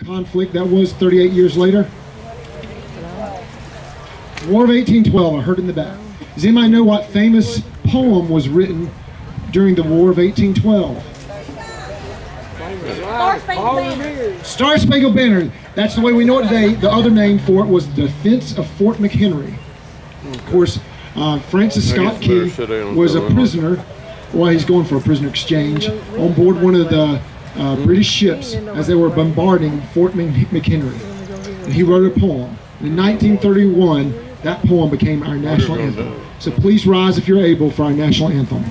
conflict that was 38 years later? War of 1812, I heard in the back. Does anybody know what famous poem was written during the War of 1812? Star Spangled Banner. That's the way we know it today. The other name for it was the Defense of Fort McHenry. Of course, Francis Scott Key was a prisoner. Well, he's going for a prisoner exchange on board one of the British ships as they were bombarding Fort McHenry. And he wrote a poem. And in 1931, that poem became our national anthem. So please rise if you're able for our national anthem.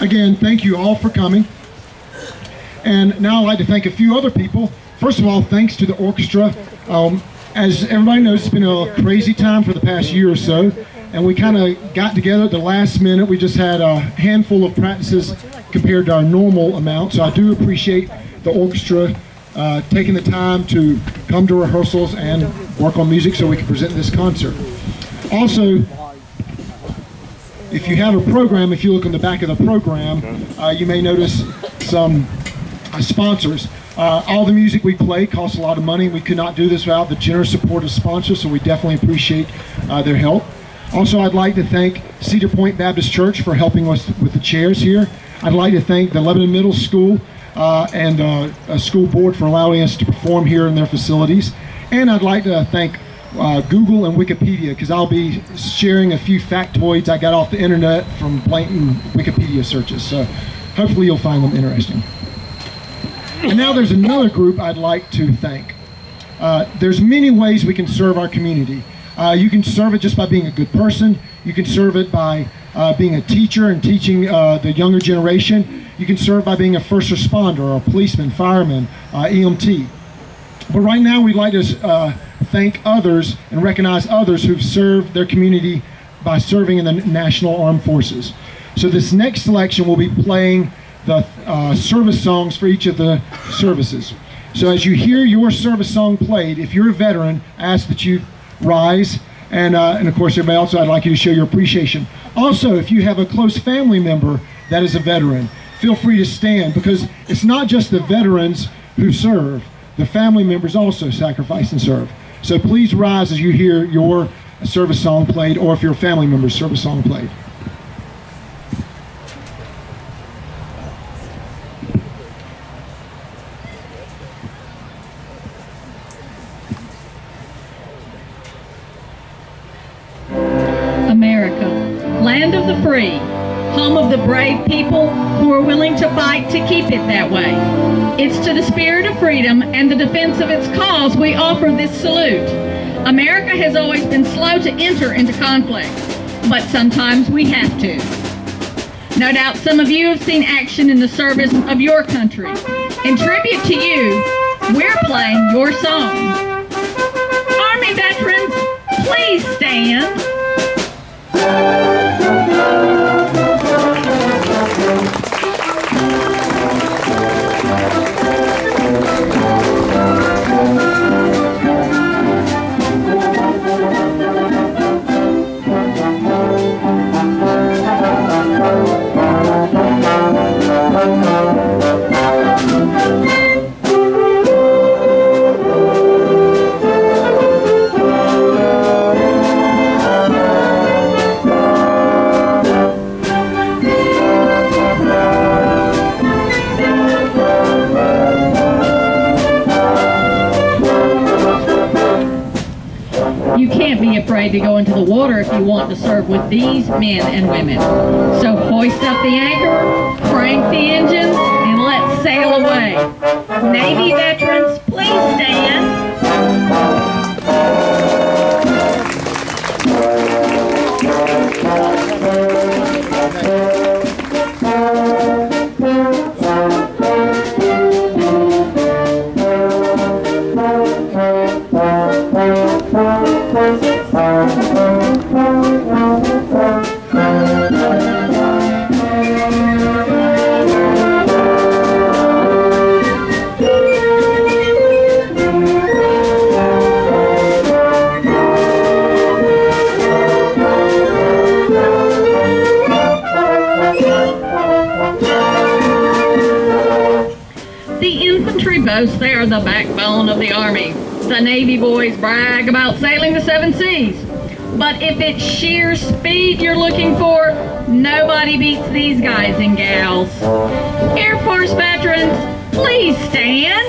Again, thank you all for coming. And now I'd like to thank a few other people. First of all, thanks to the orchestra. As everybody knows, it's been a crazy time for the past year or so, and we kind of got together at the last minute. We just had a handful of practices compared to our normal amount, so I do appreciate the orchestra taking the time to come to rehearsals and work on music so we can present this concert. Also, if you have a program, if you look on the back of the program, you may notice some sponsors. All the music we play costs a lot of money. We could not do this without the generous support of sponsors, so we definitely appreciate their help. Also, I'd like to thank Cedar Point Baptist Church for helping us with the chairs here. I'd like to thank the Lebanon Middle School and a school board for allowing us to perform here in their facilities. And I'd like to thank Google and Wikipedia, because I'll be sharing a few factoids I got off the internet from blatant Wikipedia searches. So hopefully you'll find them interesting. And now there's another group I'd like to thank. There's many ways we can serve our community. You can serve it just by being a good person. You can serve it by being a teacher and teaching the younger generation. You can serve by being a first responder, or a policeman, fireman, EMT. But right now we'd like to thank others and recognize others who've served their community by serving in the National Armed Forces. So this next selection will be playing the service songs for each of the services. So as you hear your service song played, if you're a veteran, I ask that you rise, and of course everybody else, I'd like you to show your appreciation. Also, if you have a close family member that is a veteran, feel free to stand, because it's not just the veterans who serve, the family members also sacrifice and serve. So please rise as you hear your service song played, or if your family member's service song played. America, land of the free, home of the brave people who are willing to fight to keep it that way. It's to the spirit of freedom and the defense of its cause we offer this salute. America has always been slow to enter into conflict, but sometimes we have to. No doubt some of you have seen action in the service of your country. In tribute to you, we're playing your song. Army veterans, please stand. afraid to go into the water if you want to serve with these men and women. So hoist up the anchor, crank the engines, and let's sail away. Navy veterans, please stand. They are the backbone of the Army. The Navy boys brag about sailing the 7 seas. But if it's sheer speed you're looking for, nobody beats these guys and gals. Air Force veterans, please stand.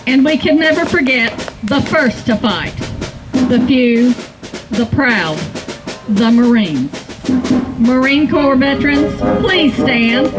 And we can never forget the first to fight, the few, the proud, the Marines. Marine Corps veterans, please stand.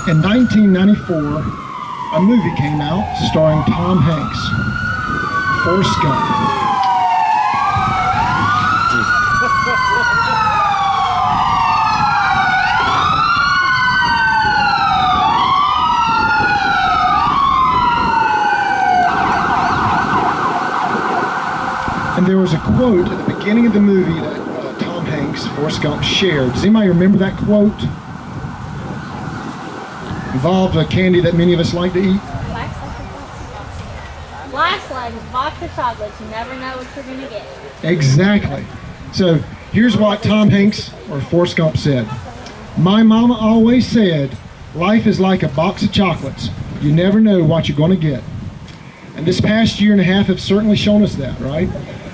In 1994, a movie came out starring Tom Hanks, Forrest Gump. And there was a quote at the beginning of the movie that Tom Hanks, Forrest Gump, shared. Does anybody remember that quote? Involved a candy that many of us like to eat. Life's like a box of chocolates. You never know what you're going to get. Exactly. So here's what Tom Hanks or Forrest Gump said. My mama always said, life is like a box of chocolates. You never know what you're going to get. And this past year and a half have certainly shown us that, right?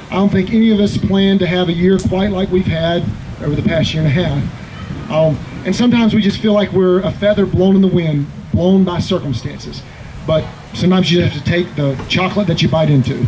I don't think any of us planned to have a year quite like we've had over the past year and a half. And sometimes we just feel like we're a feather blown in the wind, blown by circumstances. But sometimes you have to take the chocolate that you bite into.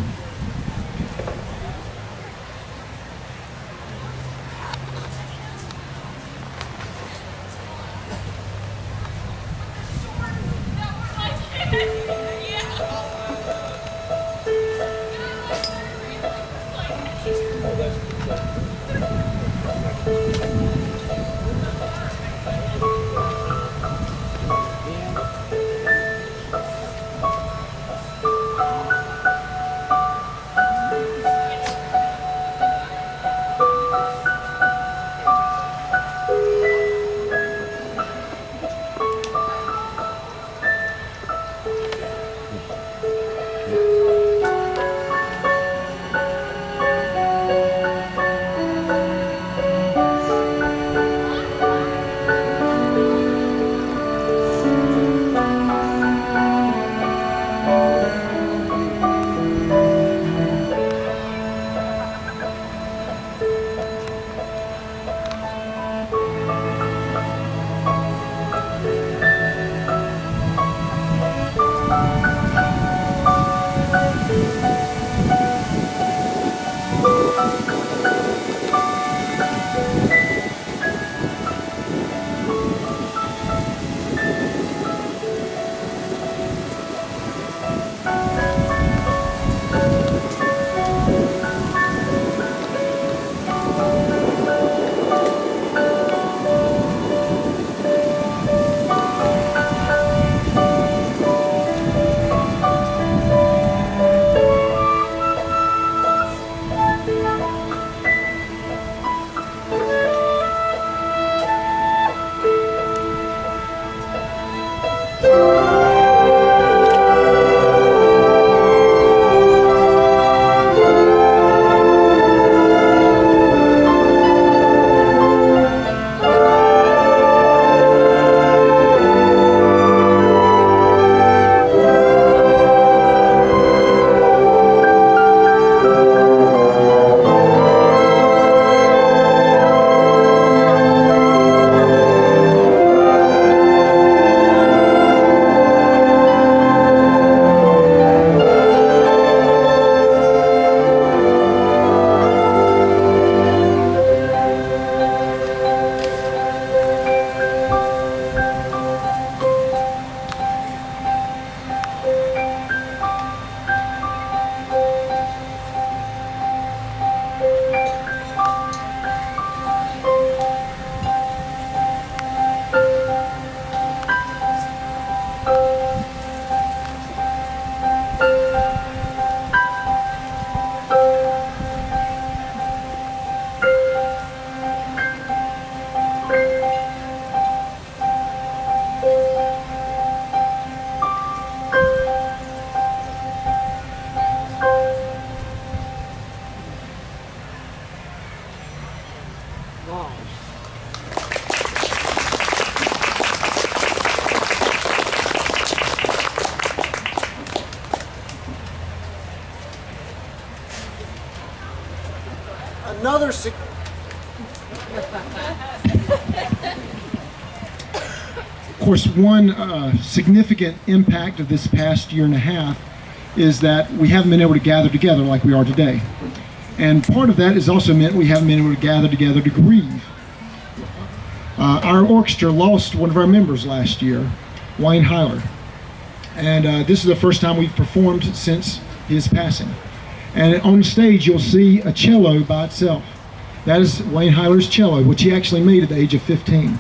another Of course, one significant impact of this past year and a half is that we haven't been able to gather together like we are today. And part of that has also meant we haven't been able to gather together to grieve. Our orchestra lost one of our members last year, Wayne Hyler. And this is the first time we've performed since his passing. And on stage, you'll see a cello by itself. That is Wayne Hyler's cello, which he actually made at the age of 15.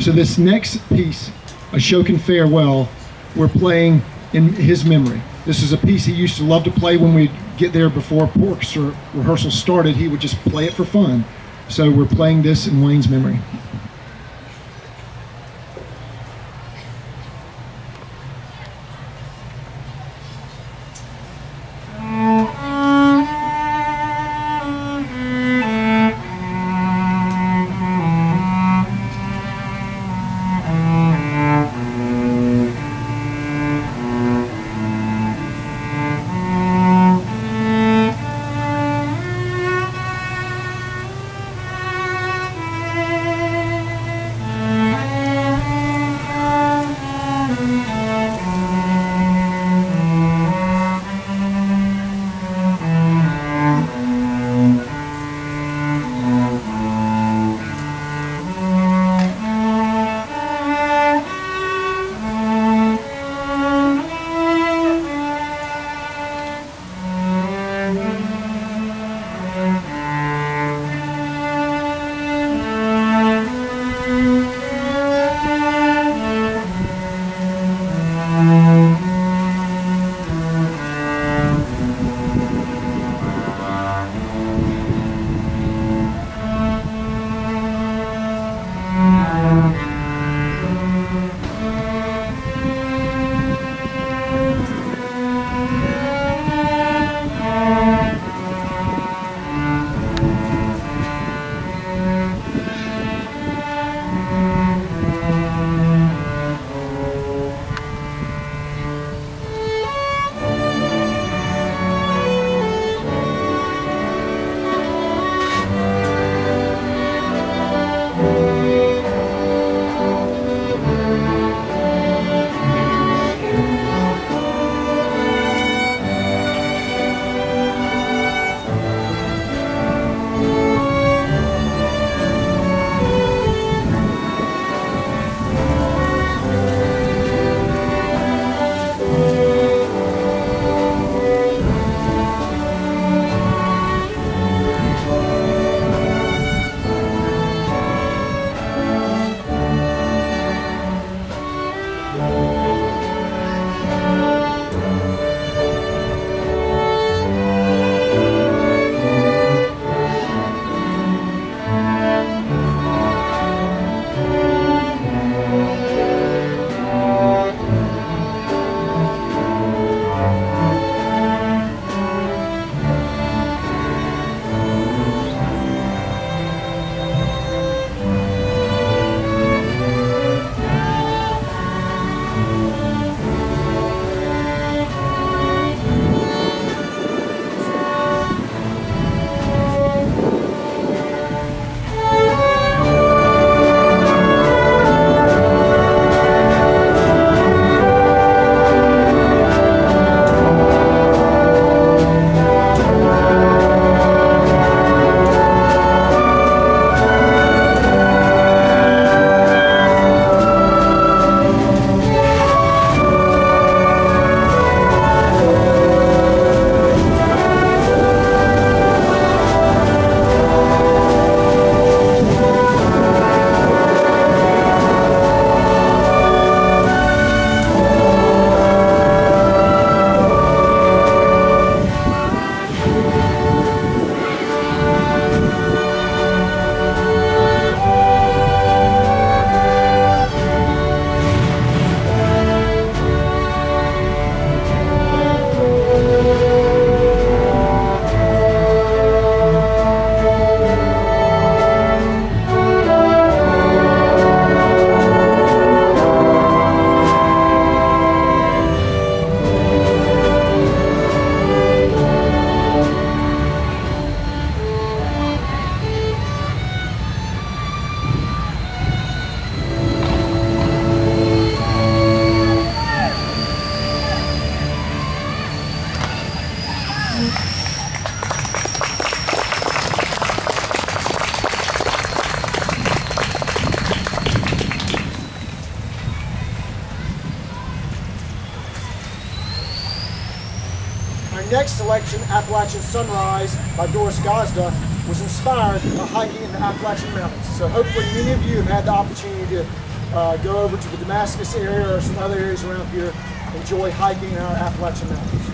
So this next piece, A Shokin Farewell, we're playing in his memory. This is a piece he used to love to play when we'd get there before orchestra rehearsal started. He would just play it for fun. So we're playing this in Wayne's memory. next selection, Appalachian Sunrise by Doris Gazda, was inspired by hiking in the Appalachian Mountains. So hopefully many of you have had the opportunity to go over to the Damascus area or some other areas around here, enjoy hiking in our Appalachian Mountains.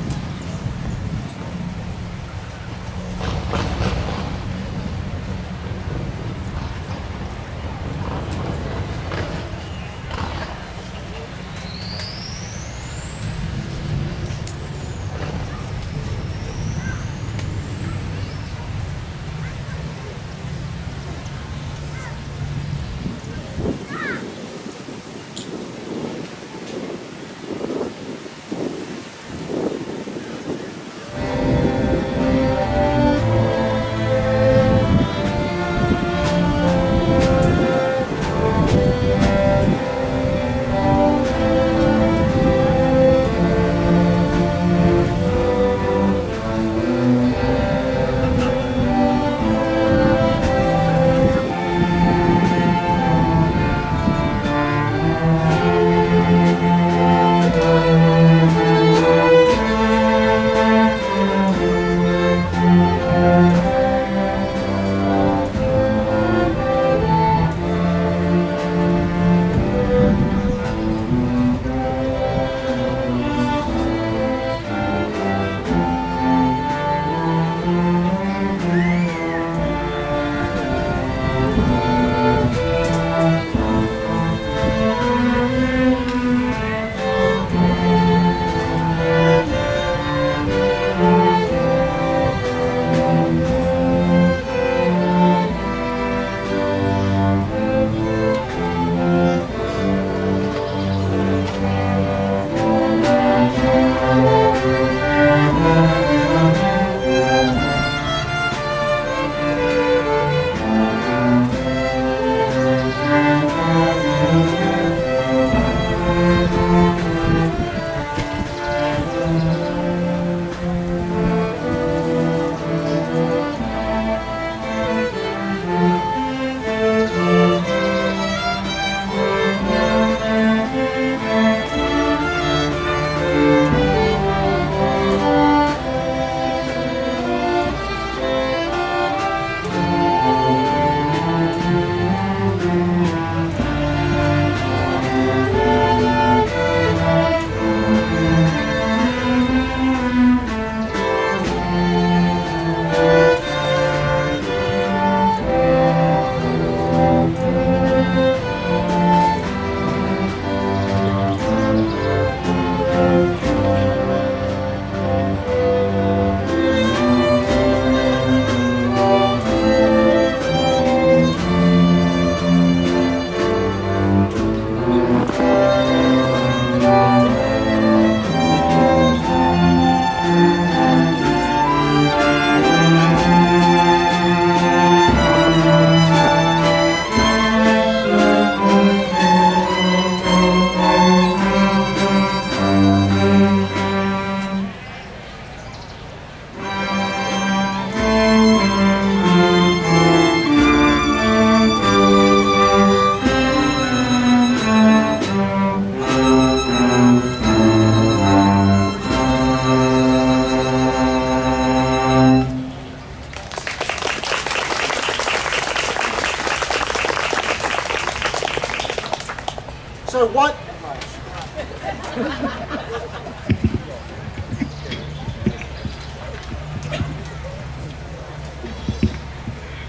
So what?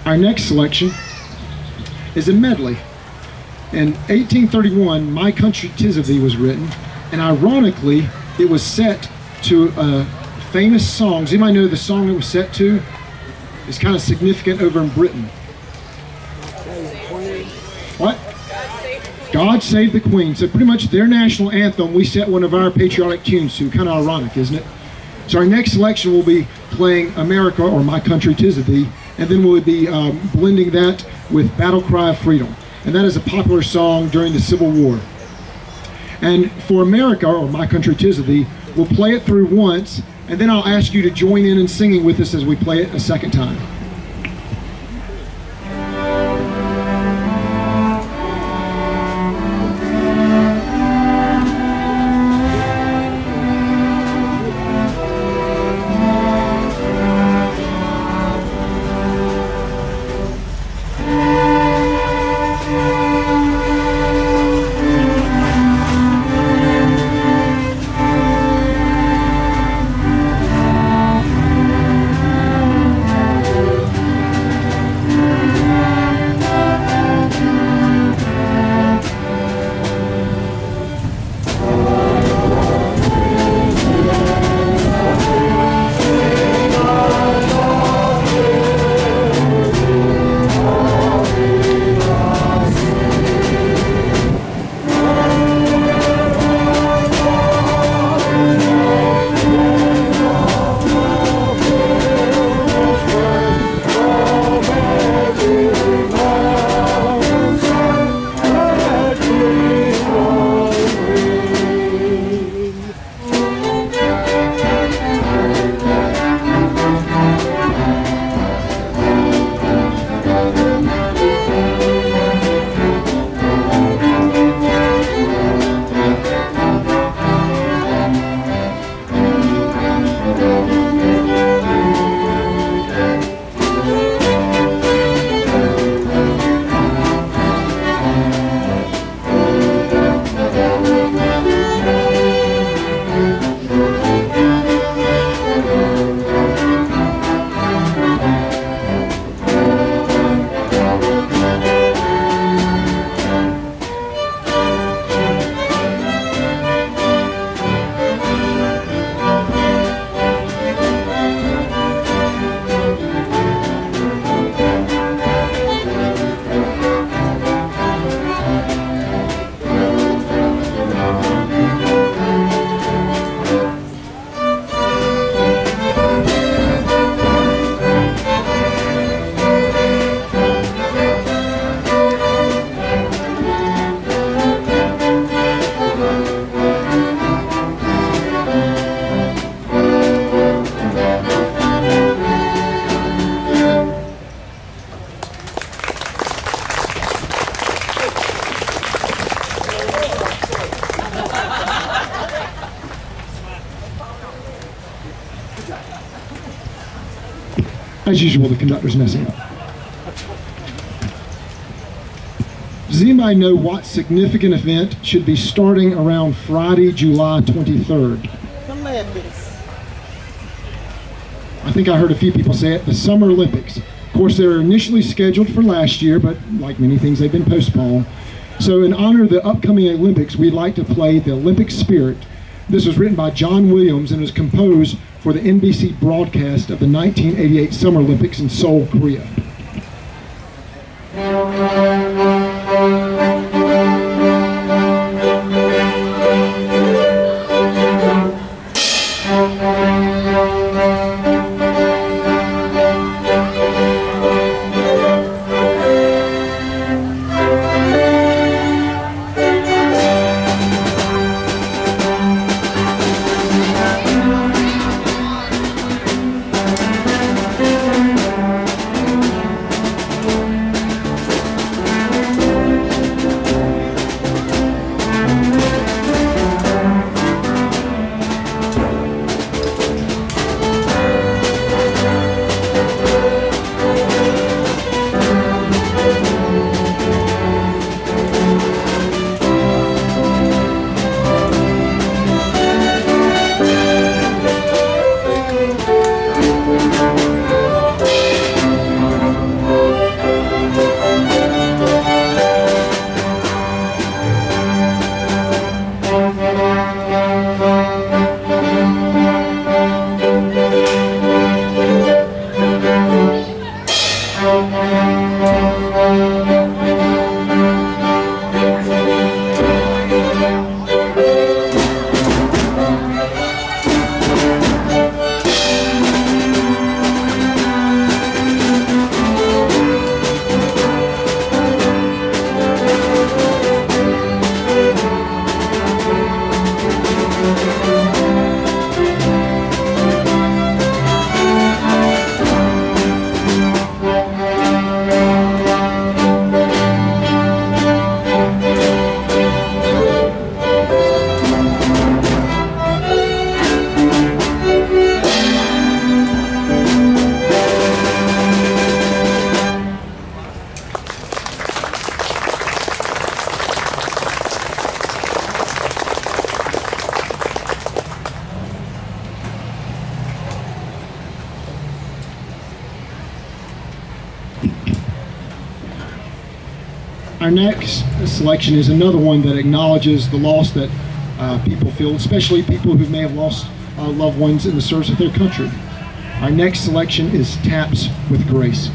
Our next selection is a medley. In 1831, My Country 'Tis of Thee was written, and ironically, it was set to a famous song. Does anybody know the song it was set to? It's kind of significant over in Britain. What? God Save the Queen. So pretty much their national anthem, we set one of our patriotic tunes to. Kind of ironic, isn't it? So our next selection will be playing America, or My Country 'Tis of Thee, and then we'll be blending that with Battle Cry of Freedom. And that is a popular song during the Civil War. And for America, or My Country 'Tis of Thee, we'll play it through once, and then I'll ask you to join in singing with us as we play it a second time. As usual, the conductor's messing up. Does anybody know what significant event should be starting around Friday, July 23rd? I think I heard a few people say it, the Summer Olympics. Of course, they were initially scheduled for last year, but like many things, they've been postponed. So in honor of the upcoming Olympics, we'd like to play the Olympic Spirit. This was written by John Williams and was composed for the NBC broadcast of the 1988 Summer Olympics in Seoul, Korea. Our next selection is another one that acknowledges the loss that people feel, especially people who may have lost loved ones in the service of their country. Our next selection is Taps with Grace.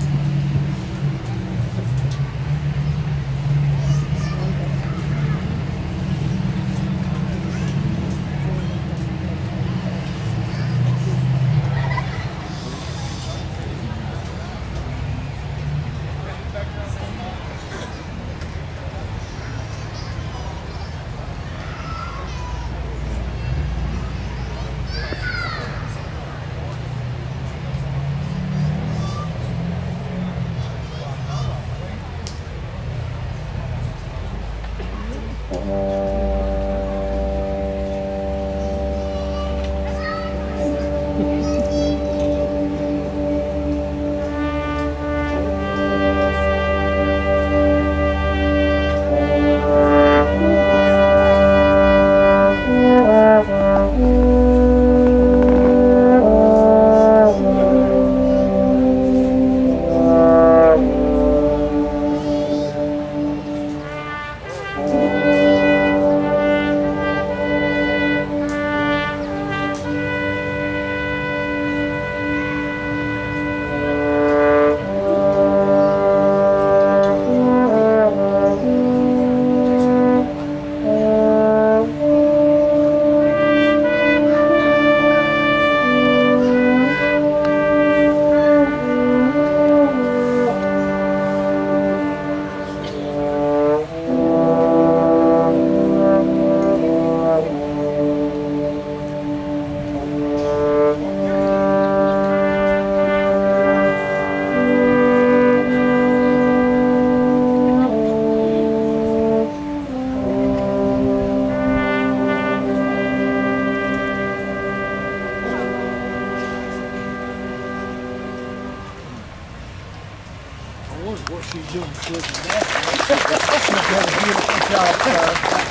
what she's doing good with that. She's done a beautiful job, sir.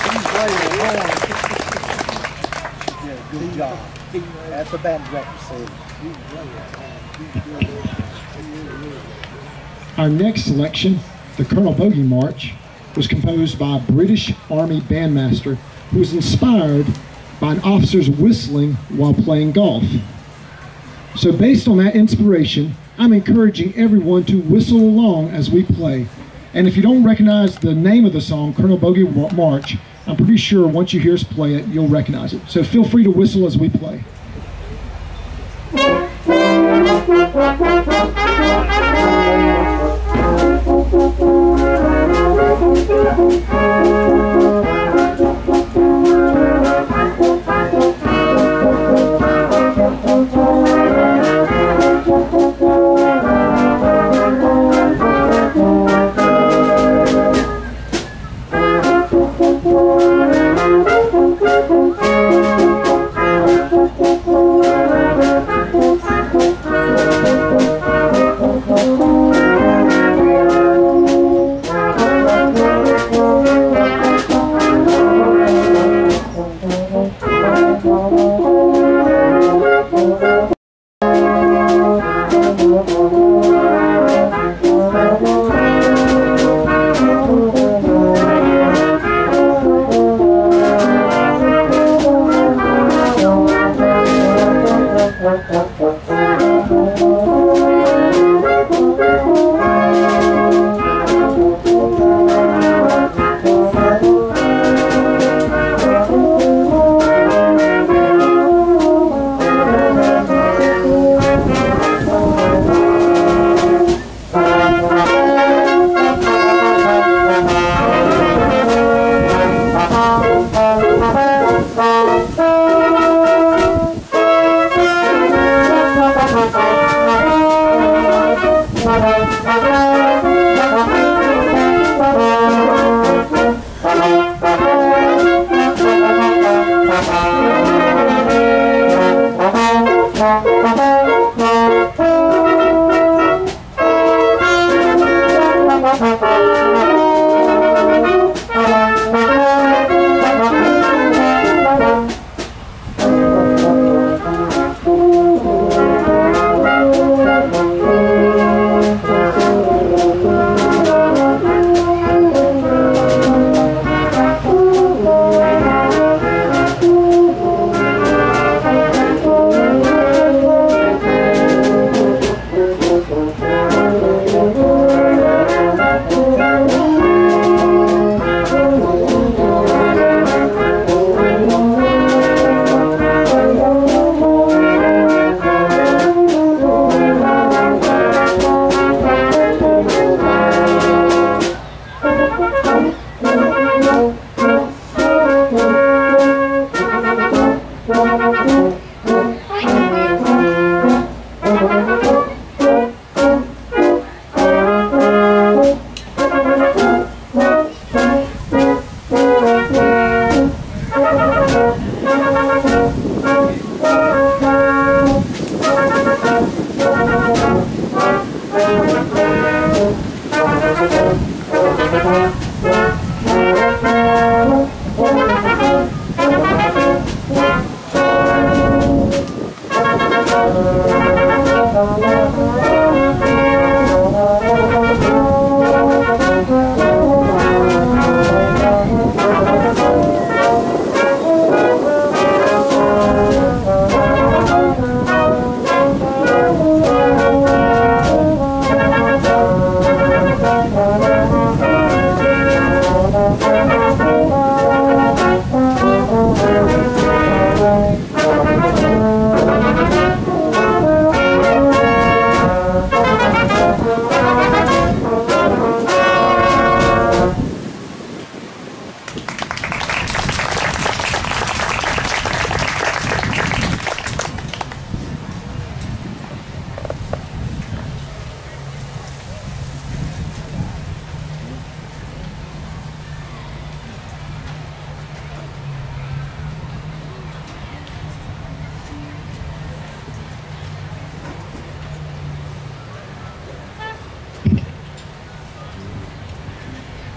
She's way along. Yeah, good job. That's a band director said. Our next selection, the Colonel Bogey March, was composed by a British Army bandmaster who was inspired by an officer's whistling while playing golf. So based on that inspiration, I'm encouraging everyone to whistle along as we play. And if you don't recognize the name of the song, Colonel Bogey March, I'm pretty sure once you hear us play it, you'll recognize it. So feel free to whistle as we play.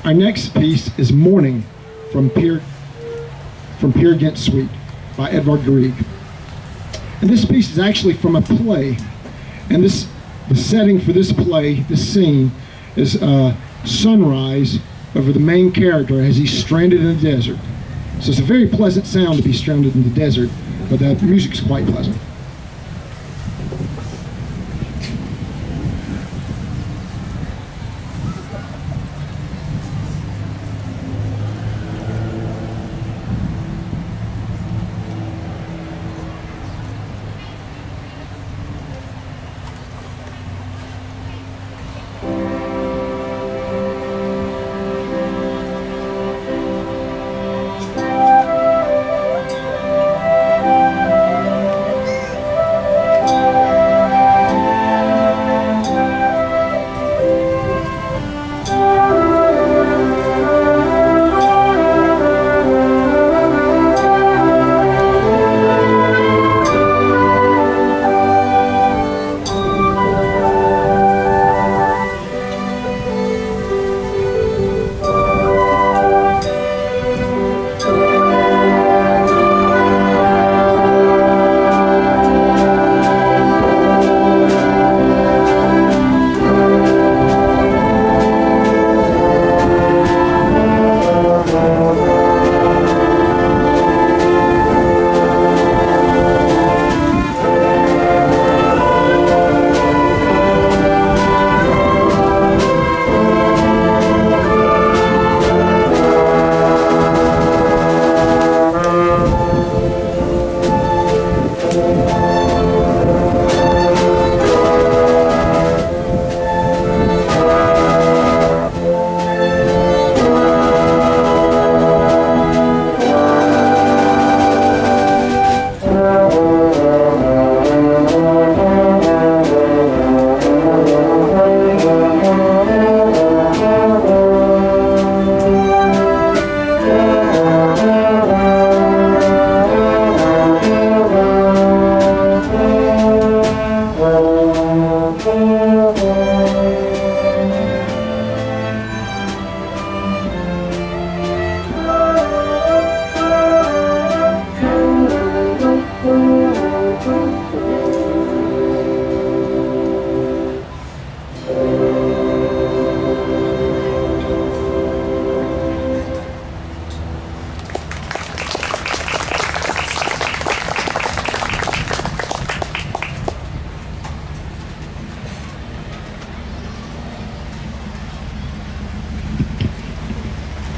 Our next piece is Morning from Peer Gynt Suite by Edvard Grieg. And this piece is actually from a play. And the setting for this play, this scene, is sunrise over the main character as he's stranded in the desert. So it's a very pleasant sound to be stranded in the desert, but the music's quite pleasant.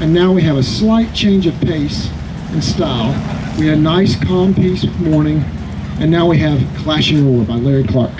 And now we have a slight change of pace and style. We had a nice calm piece with Morning, and now we have Clashing Roar by Larry Clark.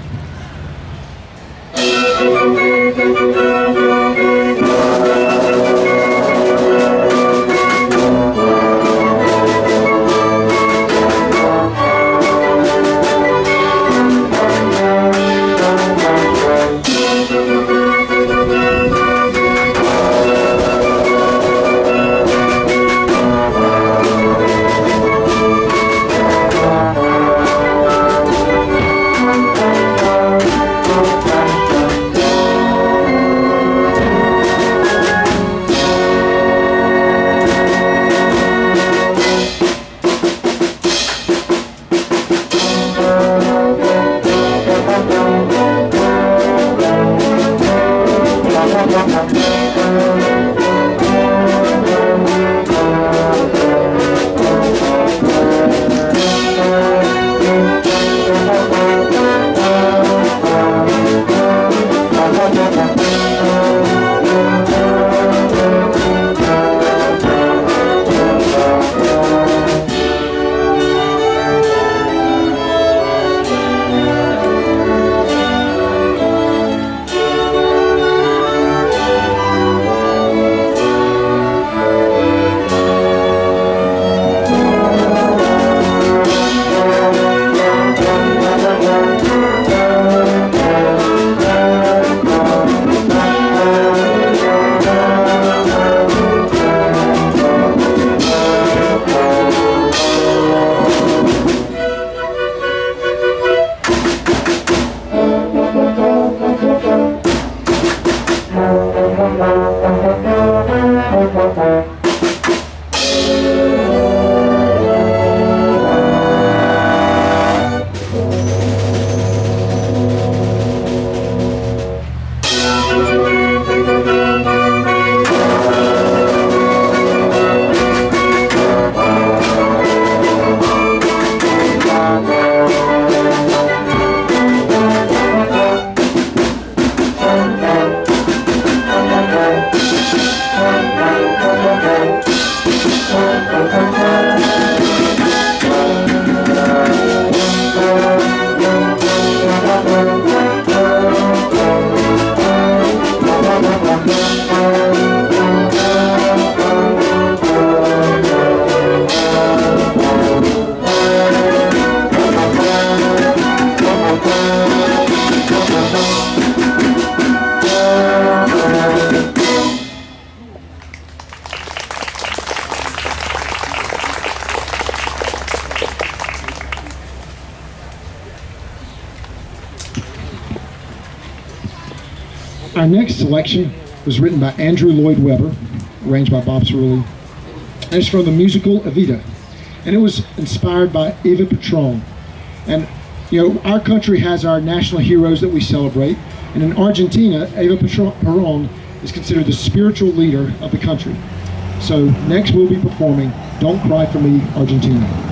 Our next selection was written by Andrew Lloyd Webber, arranged by Bob Cerulli, and it's from the musical Evita. And it was inspired by Eva Peron. And you know, our country has our national heroes that we celebrate, and in Argentina, Eva Peron is considered the spiritual leader of the country. So next we'll be performing Don't Cry for Me, Argentina.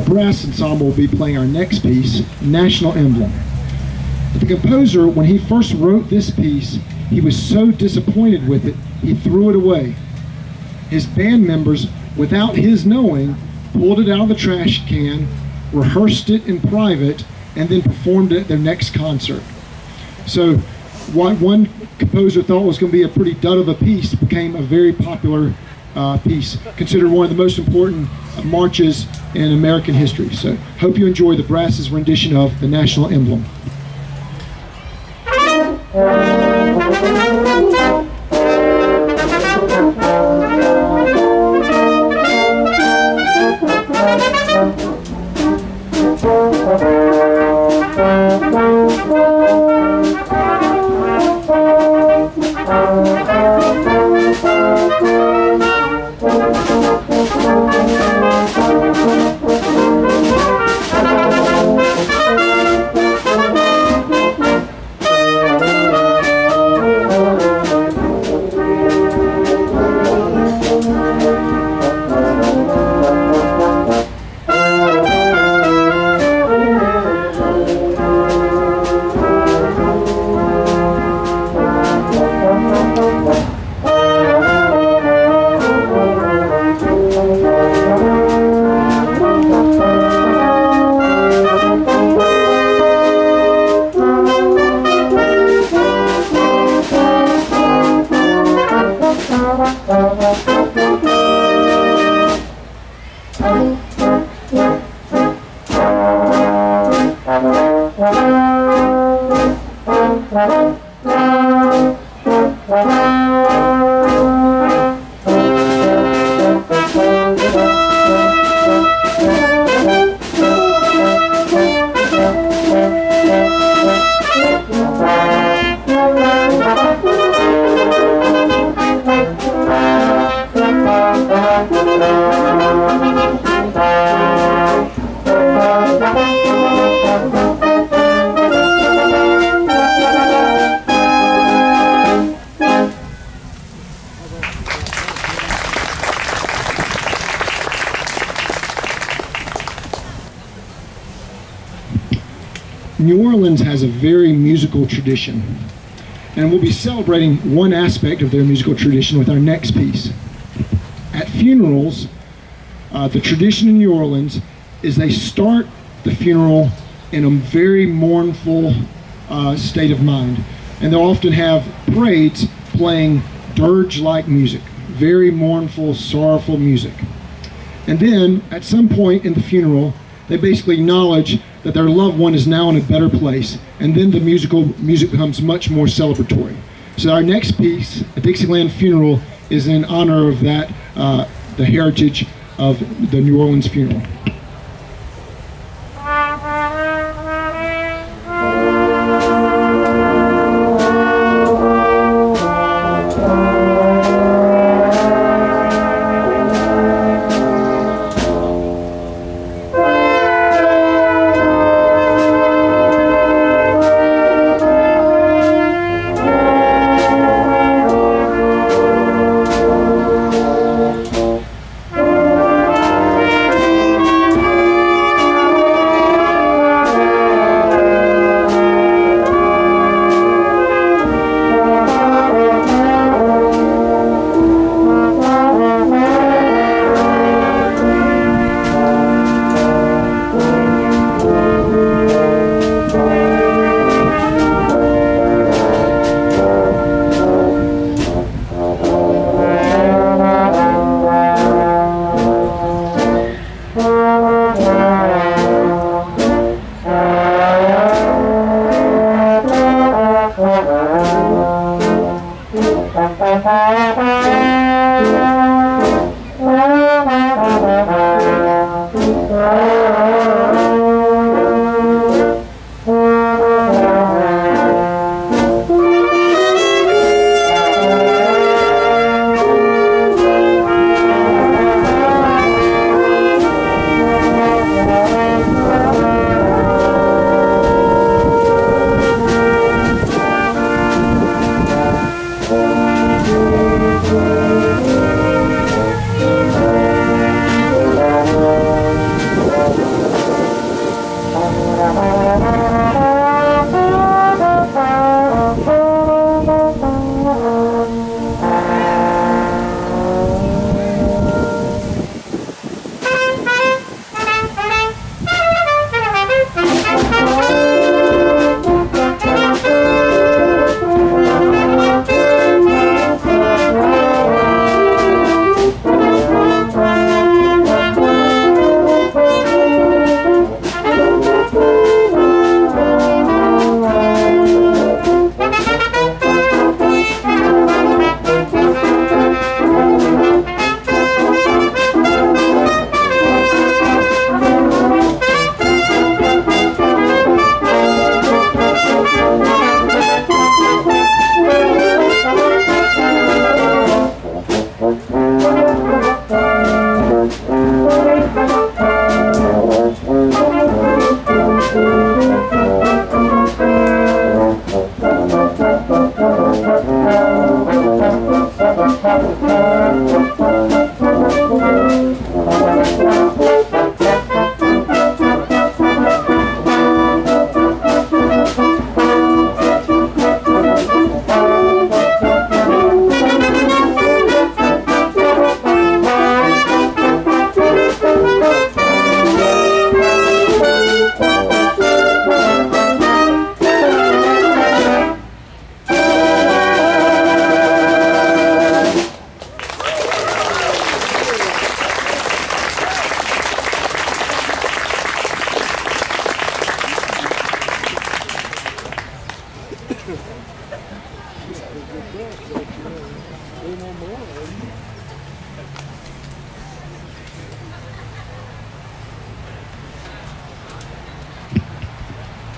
Brass ensemble will be playing our next piece, National Emblem. The composer, when he first wrote this piece, he was so disappointed with it, he threw it away. His band members, without his knowing, pulled it out of the trash can, rehearsed it in private, and then performed it at their next concert. So what one composer thought was going to be a pretty dud of a piece became a very popular piece, considered one of the most important marches in American history. So hope you enjoy the brass's rendition of the National Emblem. New Orleans has a very musical tradition, and we'll be celebrating one aspect of their musical tradition with our next piece. At funerals, the tradition in New Orleans is they start the funeral in a very mournful state of mind, and they'll often have parades playing dirge-like music, very mournful, sorrowful music. And then, at some point in the funeral, they basically acknowledge that their loved one is now in a better place, and then the music becomes much more celebratory. So our next piece, A Dixieland Funeral, is in honor of that, the heritage of the New Orleans funeral.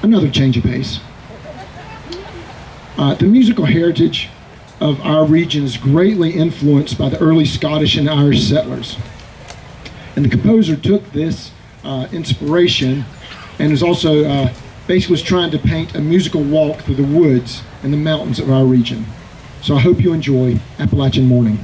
another change of pace. The musical heritage of our region is greatly influenced by the early Scottish and Irish settlers. And the composer took this inspiration and is also basically was trying to paint a musical walk through the woods and the mountains of our region. So I hope you enjoy Appalachian Morning.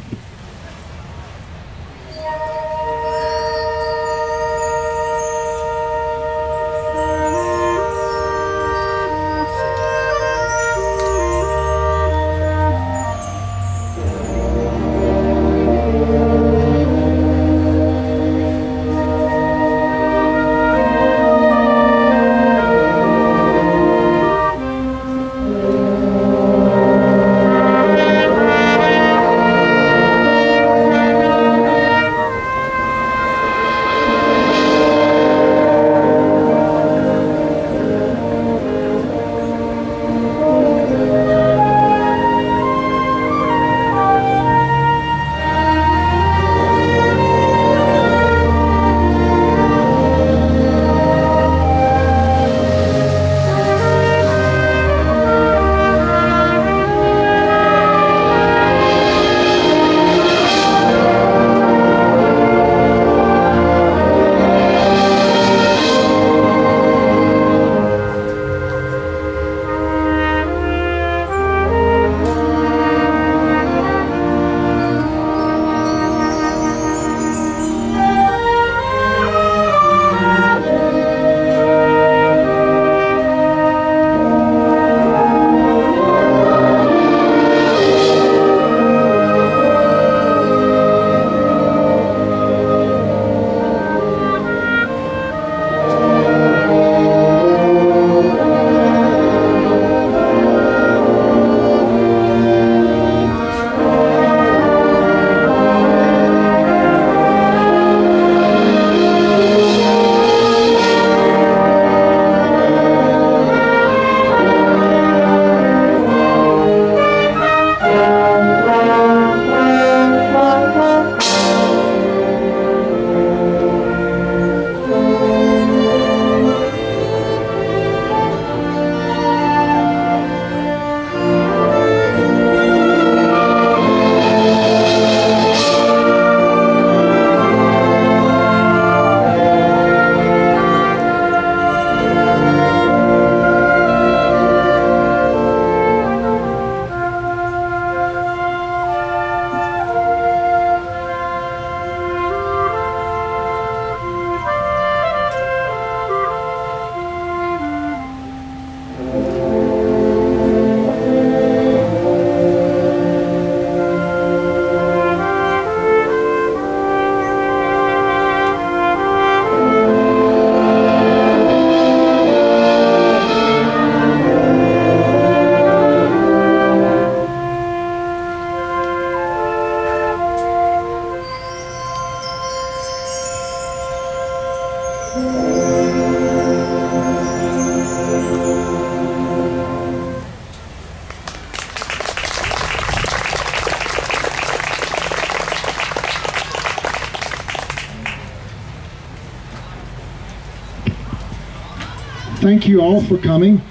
Thank you all for coming.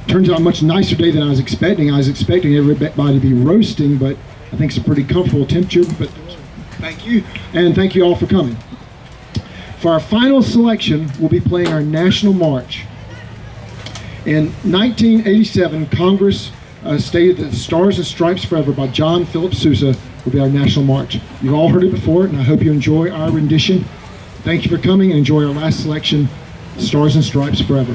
Turns out a much nicer day than I was expecting. I was expecting everybody to be roasting, but I think it's a pretty comfortable temperature. But thank you, and thank you all for coming. For our final selection, we'll be playing our National March. In 1987, Congress stated that Stars and Stripes Forever by John Philip Sousa will be our National March. You've all heard it before, and I hope you enjoy our rendition. Thank you for coming, and enjoy our last selection, Stars and Stripes Forever.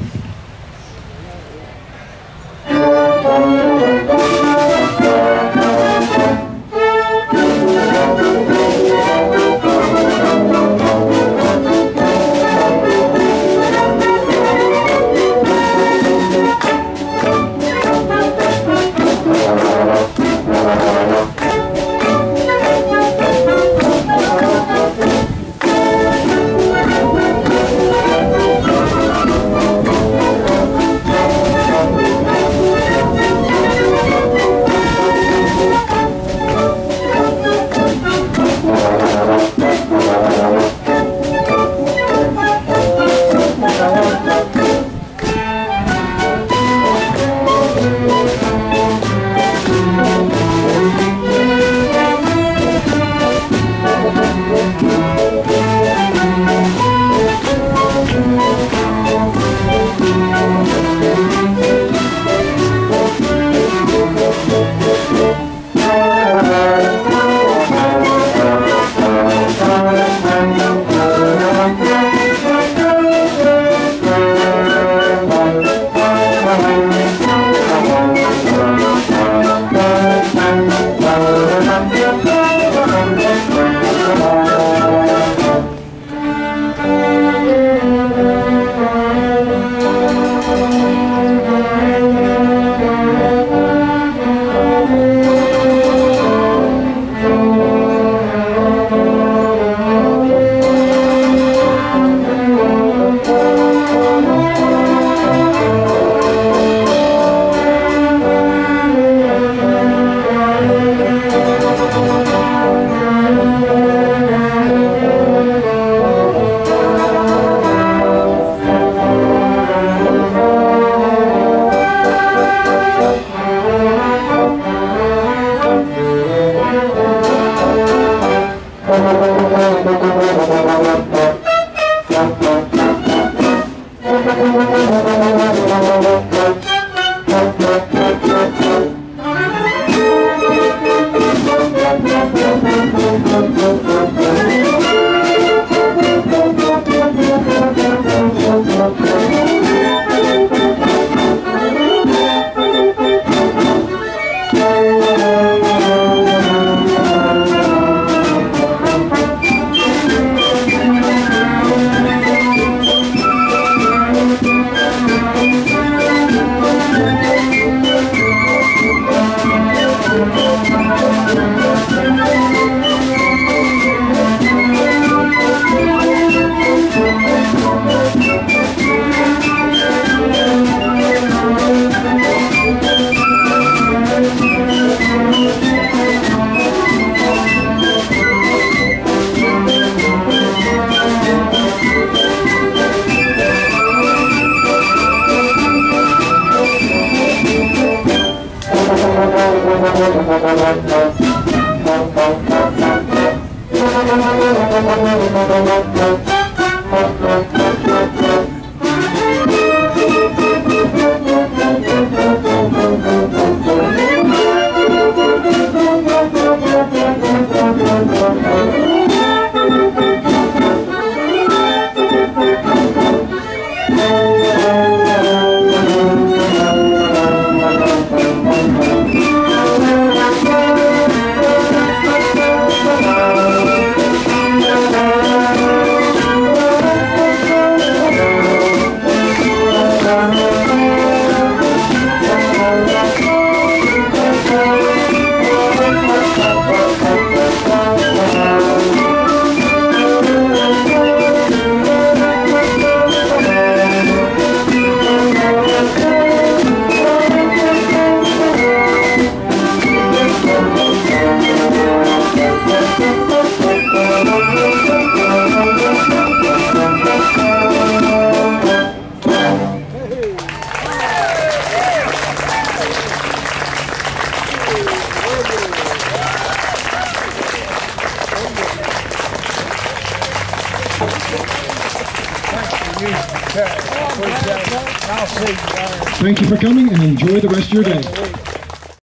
Thank you for coming and enjoy the rest of your day.